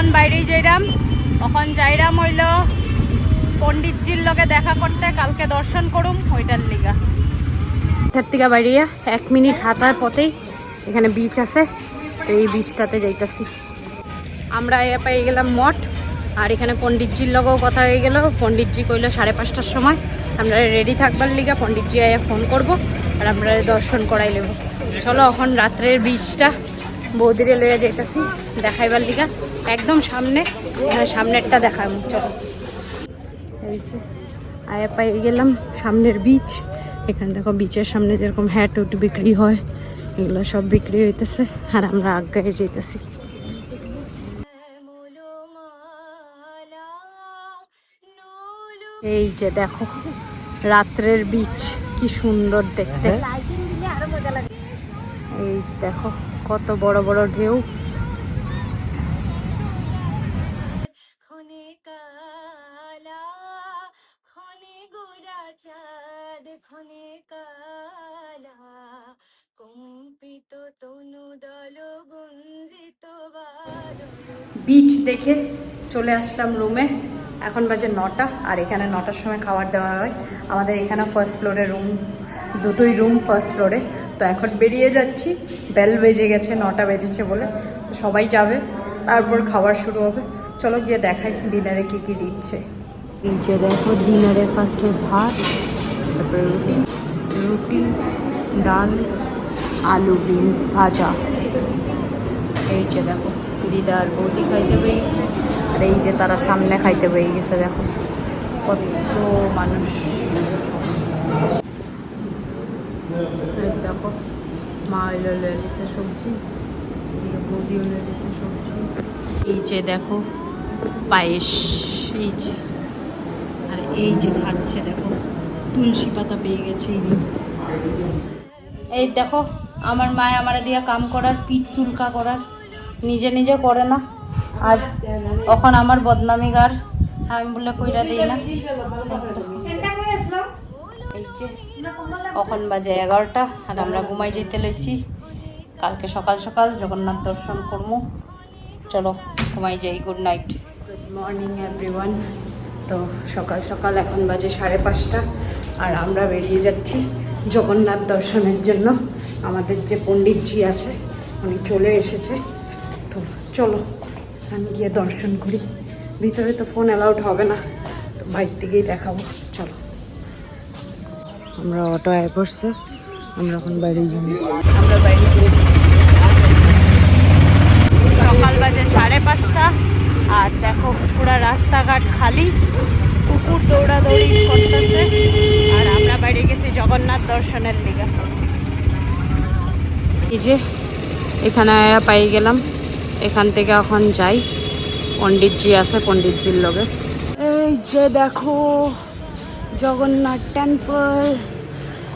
এখন বাইরেই যাইরাম, এখন যাইরাম হইল পণ্ডিতজির লগে দেখা করতে, কালকে দর্শন করুম ওইটার লিগা। এখান থেকে বাইরিয়া 1 মিনিট হাঁটার পথেই এখানে বিচ আছে, তো এই বিচটাতে যাইতাছি আমরা। পেয়ে গেলাম মঠ, আর এখানে পণ্ডিতজির লগেও কথা হয়ে গেল। পণ্ডিতজি কইলো 5:30টার সময় আমরা রেডি থাকবার লিগা, পণ্ডিতজি আয়া ফোন করব আর আমরা দর্শন করাই নেব। চলো এখন রাত্রের বিচটা বৌদিরে লইয়া যাইতাছি দেখাইবার লিগা, একদম সামনে, সামনেরটা দেখায়। চলো এই যে আয়া পেয়ে গেলাম সামনের বিচ। এখানে দেখো বিচের সামনে যেরকম হ্যাট উট বিক্রি হয়, এগুলো সব বিক্রি হইতেছে, আর আমরা আগায় যাইতেছি। এই যে দেখো রাত্রের বিচ কি সুন্দর দেখতে। এই দেখো কত বড় বড় ঢেউ। বিচ দেখে চলে আসলাম রুমে। এখন বাজে 9টা, আর এখানে 9টার সময় খাবার দেওয়া হয়। আমাদের এখানে ফার্স্ট ফ্লোরে রুম, দুটোই রুম ফার্স্ট ফ্লোরে। তো এখন বেরিয়ে যাচ্ছি, বেল বেজে গেছে, 9টা বেজেছে বলে। তো সবাই যাবে, তারপর খাবার শুরু হবে। চলো গিয়ে দেখাই ডিনারে কি কি দিচ্ছে। এই যে দেখো ডিনারে ফার্স্টে ভাত, তারপরে রুটি, ডাল, আলু বিনস ভাজা। এই যে দেখো দিদা আর বৌদি খাইতে পেয়ে গেছে, আর এই যে তারা সামনে খাইতে পেয়ে গেছে। দেখো কত মানুষ। দেখো মা এলো লয়ে গেছে সবজি, বৌদিও লয়ে গেছে সবজি। এই যে দেখো পায়েস, এই যে, আর এই যে খাচ্ছে দেখো তুলসী পাতা পেয়ে গেছে। এই দেখো আমার মায় আমার দিয়া কাম করার, পিঠ চুলকা করার, নিজে নিজে করে না, আর এখন আমার বদনামি গার, আমি বলে কইরা দিই না। এই যে এখন বাজে 11টা, আর আমরা ঘুমাই যেতে লইছি। কালকে সকাল সকাল জগন্নাথ দর্শন করবো। চলো ঘুমাই যাই। Good night, good morning everyone. তো সকাল সকাল এখন বাজে 5:30, আর আমরা বেরিয়ে যাচ্ছি জগন্নাথ দর্শনের জন্য। আমাদের যে পণ্ডিতজি আছে উনি চলে এসেছে। তো চলো আমি গিয়ে দর্শন করি। ভিতরে তো ফোন অ্যালাউড হবে না, তো বাইর থেকেই দেখাবো। চলো আমরা অটো আয় পড়ছে, আমরা এখন বাইরে যাবো। আমরা বাইরে গিয়েছি, সকাল বাজে 5:30, আর দেখো পুরা রাস্তাঘাট খালি, কুকুর দৌড়াদৌড়ি করতেছে, আর আমরা বাইরে গেছি জগন্নাথ দর্শনের লিগা। এই যে এখানে পাই গেলাম, এখান থেকে এখন যাই। পণ্ডিতজি আছে, পণ্ডিতজির লগে। এই যে দেখো জগন্নাথ টেম্পল,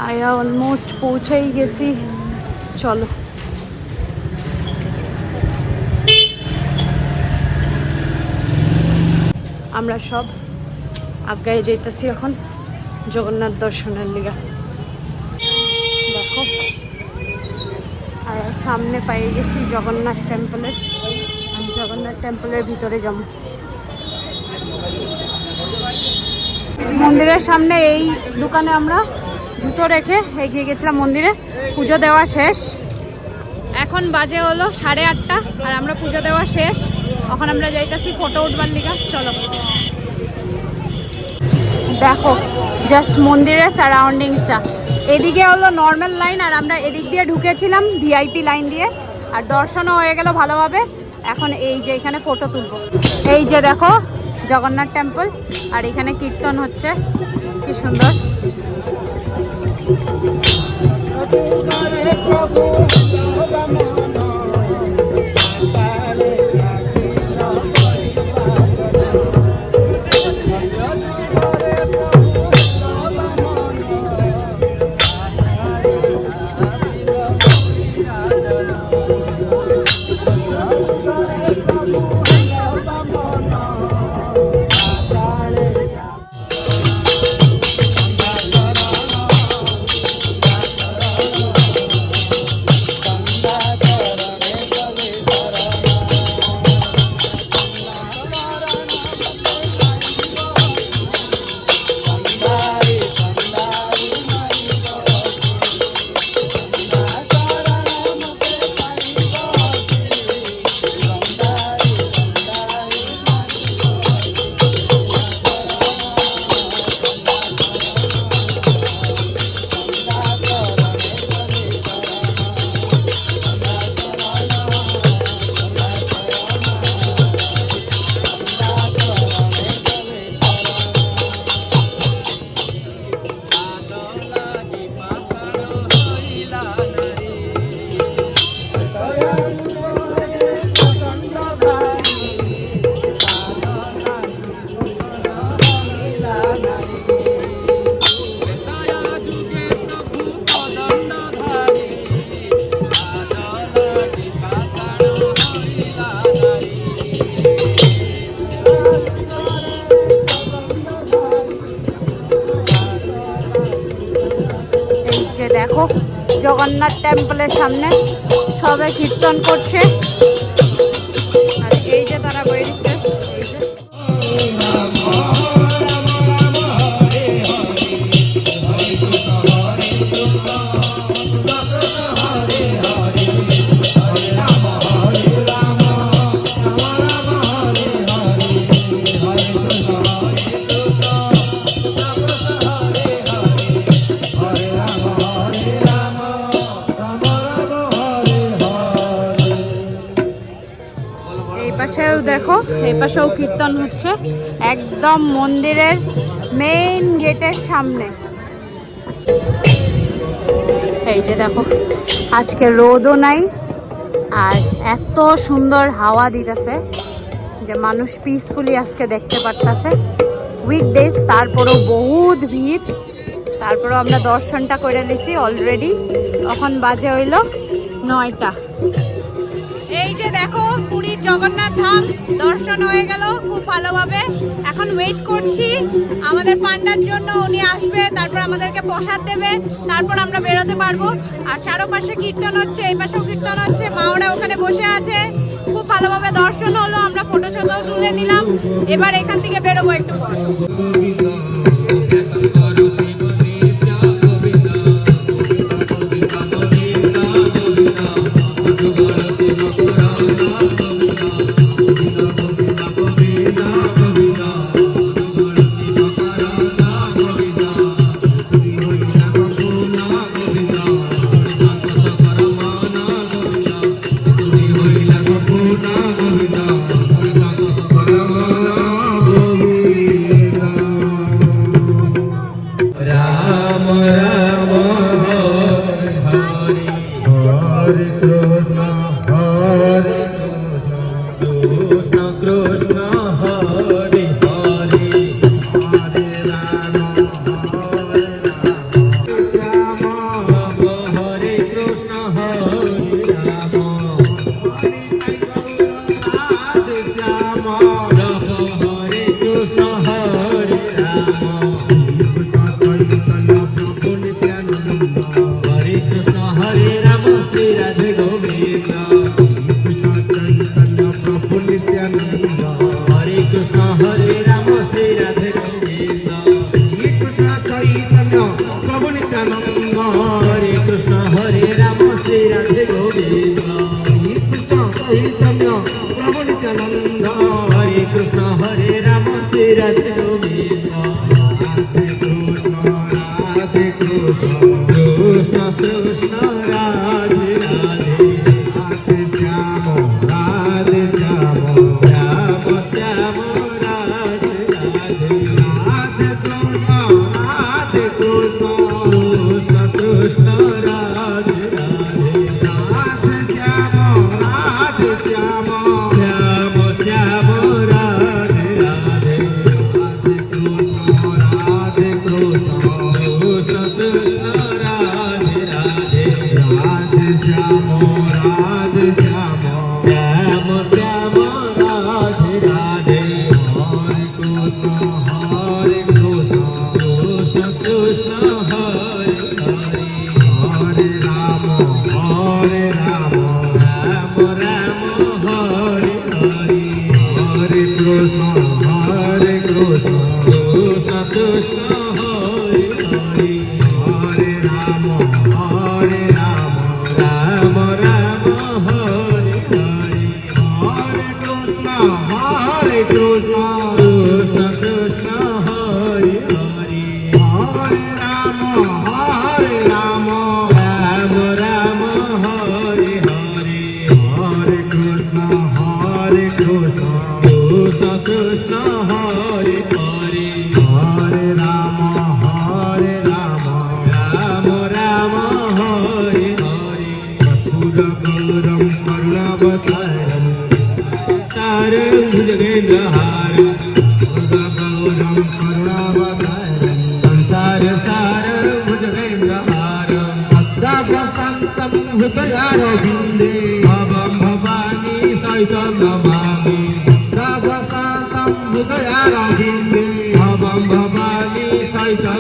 আয়া অলমোস্ট পৌঁছেই গেছি। চলো আমরা সব আগায় যাইতেছি এখন জগন্নাথ দর্শনের লিগা। দেখো সামনে পাই গেছি জগন্নাথ টেম্পলের। আমি জগন্নাথ টেম্পলের ভিতরে যাব। মন্দিরের সামনে এই দোকানে আমরা জুতো রেখে এগিয়ে গেছিলাম মন্দিরে। পুজো দেওয়া শেষ, এখন বাজে হলো 8:30, আর আমরা পুজো দেওয়া শেষ। এখন আমরা যাইতেছি ফটো উঠবার লিগা। চলো দেখো জাস্ট মন্দিরের সারাউন্ডিংসটা। এদিকে হলো নর্মাল লাইন, আর আমরা এদিক দিয়ে ঢুকেছিলাম ভিআইপি লাইন দিয়ে, আর দর্শনও হয়ে গেল ভালোভাবে। এখন এই যে এখানে ফটো তুলবো। এই যে দেখো জগন্নাথ টেম্পল, আর এখানে কীর্তন হচ্ছে, কি সুন্দর। জগন্নাথ টেম্পলের সামনে সবে কীর্তন করছে। আর এই যে তারা বেরিয়েছে, এই যে দেখো এই পাশেও কীর্তন হচ্ছে একদম মন্দিরের মেইন গেটের সামনে। এই যে দেখো আজকে রোদও নাই আর এত সুন্দর হাওয়া দিতেছে যে মানুষ পিসফুলি আজকে দেখতে পারতেছে। উইকডেজ তারপরও বহুত ভিড়, তারপরও আমরা দর্শনটা করে নিছি অলরেডি। তখন বাজে হইল 9টা। এই যে দেখো পুরীর জগন্নাথ ধাম দর্শন হয়ে গেল খুব ভালোভাবে। এখন ওয়েট করছি আমাদের পান্ডার জন্য, উনি আসবে, তারপর আমাদেরকে প্রসাদ দেবে, তারপর আমরা বেরোতে পারবো। আর চারপাশে কীর্তন হচ্ছে, এই পাশেও কীর্তন হচ্ছে, মাওরা ওখানে বসে আছে। খুব ভালোভাবে দর্শন হলো, আমরা ফটো শটোও তুলে নিলাম। এবার এখান থেকে বেরোবো একটু পর।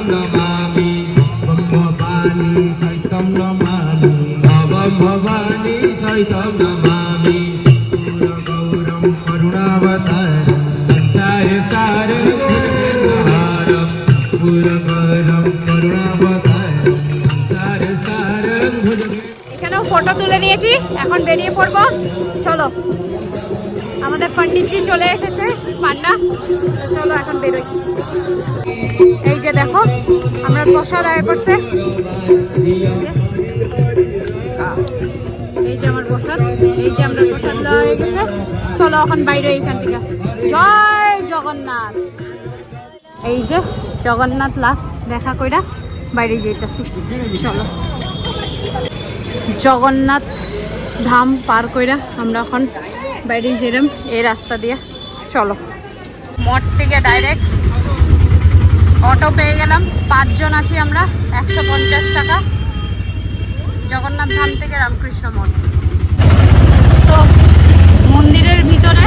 Namaami, Bamba Bani, Saitam Namaami. Bhavani सहितं नमामि गौरं करुणावतारं संसार सारं भुजगेन्द्रहारं गौरं करुणावतारं संसार सारं भुजगेन्द्र। এখানেও ফটো তুলে নিয়েছি, এখন বেরিয়ে পড়বো। চলো, আমাদের পণ্ডিতজি চলে এসেছে পান্ডা, চলো এখন বেরোই। এই যে দেখো আমরা প্রসাদ আয় করছে, এই যে আমার প্রসাদ, এই যে আমরা প্রসাদ লওয়া হয়ে গেছে। চলো এখন বাইরে এইখান থেকে। জয় জগন্নাথ। এই যে জগন্নাথ লাস্ট দেখা কইরা বাইরে যেতেছি। চলো, জগন্নাথ ধাম পার কইরা আমরা এখন বাইরে যেলাম এই রাস্তা দিয়ে। চলো, মঠ থেকে ডাইরেক্ট অটো পেয়ে গেলাম, 5 জন আছি আমরা, 150 টাকা জগন্নাথ ধাম থেকে রামকৃষ্ণ মঠ। তো মন্দিরের ভিতরে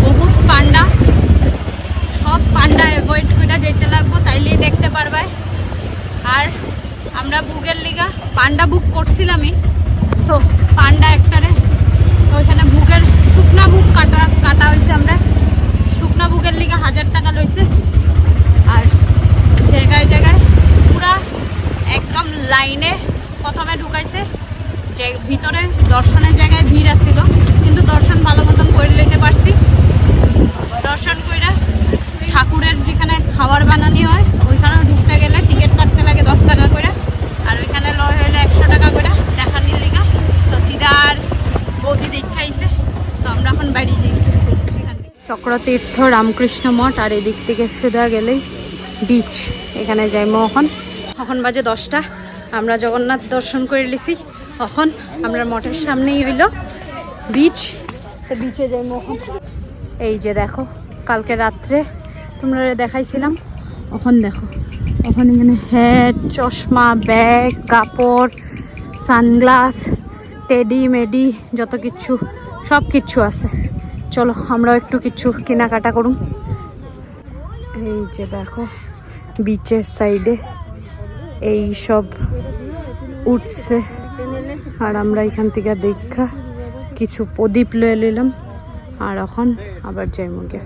বহুত পান্ডা, সব পান্ডা অ্যাভয়েড করে যেতে লাগবো, তাইলেই দেখতে পারবে। আর আমরা বুকের লিগা পান্ডা বুক করছিলামই, তো পান্ডা একটারে ওইখানে বুকের শুকনা বুক কাটা হয়েছে। আমরা শুকনা বুকের লিগা 1000 টাকা লইছে। আর জায়গায় জায়গায় পুরা একদম লাইনে প্রথমে ঢুকাইছে, যে ভিতরে দর্শনের জায়গায় ভিড় আসছিল, কিন্তু দর্শন ভালো মতন করে নিতে পারছি। দর্শন কইরা ঠাকুরের যেখানে খাবার বানানি হয় ওইখানেও ঢুকতে গেলে টিকিট কাটতে লাগে 10 টাকা করে, আর ওইখানে লয় হইলে 100 টাকা করে দেখানির লিগা। তো দিদার বৌদি দেখাইছে, তো আমরা এখন বাড়ি যেতেছি। চক্রতীর্থ রামকৃষ্ণ মঠ, আর এদিক থেকে সোজা গেলেই বিচ, এখানে যাইমো। এখন বাজে 10টা, আমরা জগন্নাথ দর্শন করে লিছি। এখন আমরা মঠের সামনেই হইল বিচ, তো বিচে যাইমো এখন। এই যে দেখো কালকে রাত্রে তোমরা দেখাইছিলাম, এখন দেখো এখন এখানে হ্যাট, চশমা, ব্যাগ, কাপড়, সানগ্লাস, টেডি মেডি, যত কিছু সব কিছু আছে। চলো আমরাও একটু কিছু কেনাকাটা করুন। এই যে দেখো বিচের সাইডে এই সব উঠছে, আর আমরা এখান থেকে দেখা কিছু প্রদীপ লয়ে নিলাম। আর এখন আবার যাই মুখে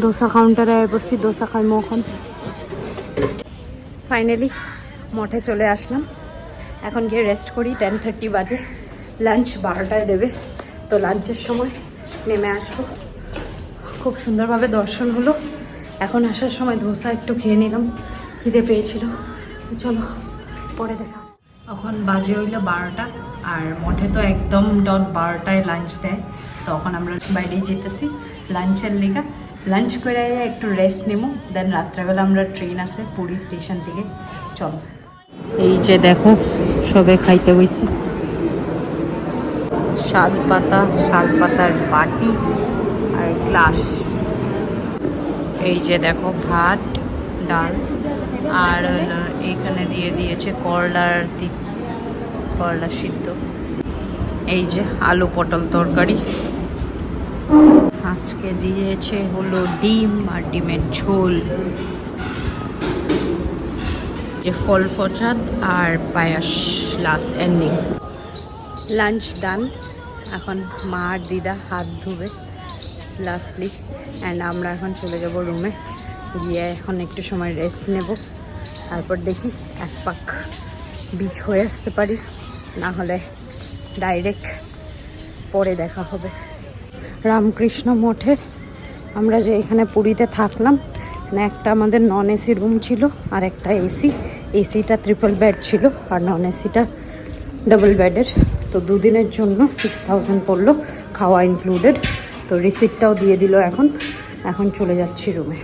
দোসা কাউন্টারে বসছি, দোসা খাইমো এখন। ফাইনালি মঠে চলে আসলাম, এখন গিয়ে রেস্ট করি। 10:30 বাজে, লাঞ্চ 12টায় দেবে, তো লাঞ্চের সময় নেমে আসবো। খুব সুন্দরভাবে দর্শন হলো। এখন আসার সময় ধোসা একটু খেয়ে নিলাম, খিদে পেয়েছিল। চলো পরে দেখা। এখন বাজে হইলো 12টা, আর মঠে তো একদম ডট 12টায় লাঞ্চ দেয়। তখন আমরা বাইরে যেতেছি লাঞ্চের লিগা। লাঞ্চ করে একটু রেস্ট নেবো, দেন রাত্রেবেলা আমরা ট্রেন আছে পুরী স্টেশন থেকে। চলো, এই যে দেখো সবে খাইতে হয়েছে শালপাতার বাটি আর গ্লাস। এই যে দেখো ভাত, ডাল, আর এইখানে দিয়ে দিয়েছে করলা সিদ্ধ। এই যে আলু পটল তরকারি, আজকে দিয়েছে হলো ডিম আর ডিমের ঝোল, যে ফল প্রসাদ আর পায়াস লাস্ট এন্ডিং। লাঞ্চ ডান, এখন মা আর দিদা হাত ধুবে লাস্টলি, অ্যান্ড আমরা এখন চলে যাব রুমে গিয়ে এখন একটু সময় রেস্ট নেব। তারপর দেখি এক পাক বিচ হয়ে আসতে পারি, না হলে ডাইরেক্ট পরে দেখা হবে। রামকৃষ্ণ মঠে আমরা যে এখানে পুরীতে থাকলাম, একটা আমাদের নন এসি রুম ছিল আর একটা এসিটা ট্রিপল বেড ছিল আর নন এসিটা ডাবল বেডের। তো 2 দিনের জন্য 6000 পড়লো, খাওয়া ইনক্লুডেড। তো রিসিপ্টটাও দিয়ে দিল। এখন চলে যাচ্ছি রুমে।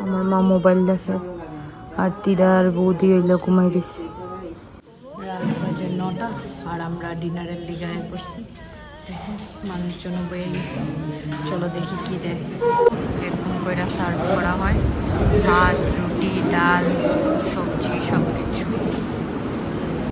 আমার মা মোবাইল দেখে আর দিদা আর বৌদি হইলো ঘুমাই দিছি। রাত বাজে 9টা, আর আমরা ডিনারের লিগায় করছি। মানুষজন বয়ে গেছে, চলো দেখি কি দেয়। এরকম করে সার্ভ করা হয়, ভাত, রুটি, ডাল, সবজি, সব কিছু।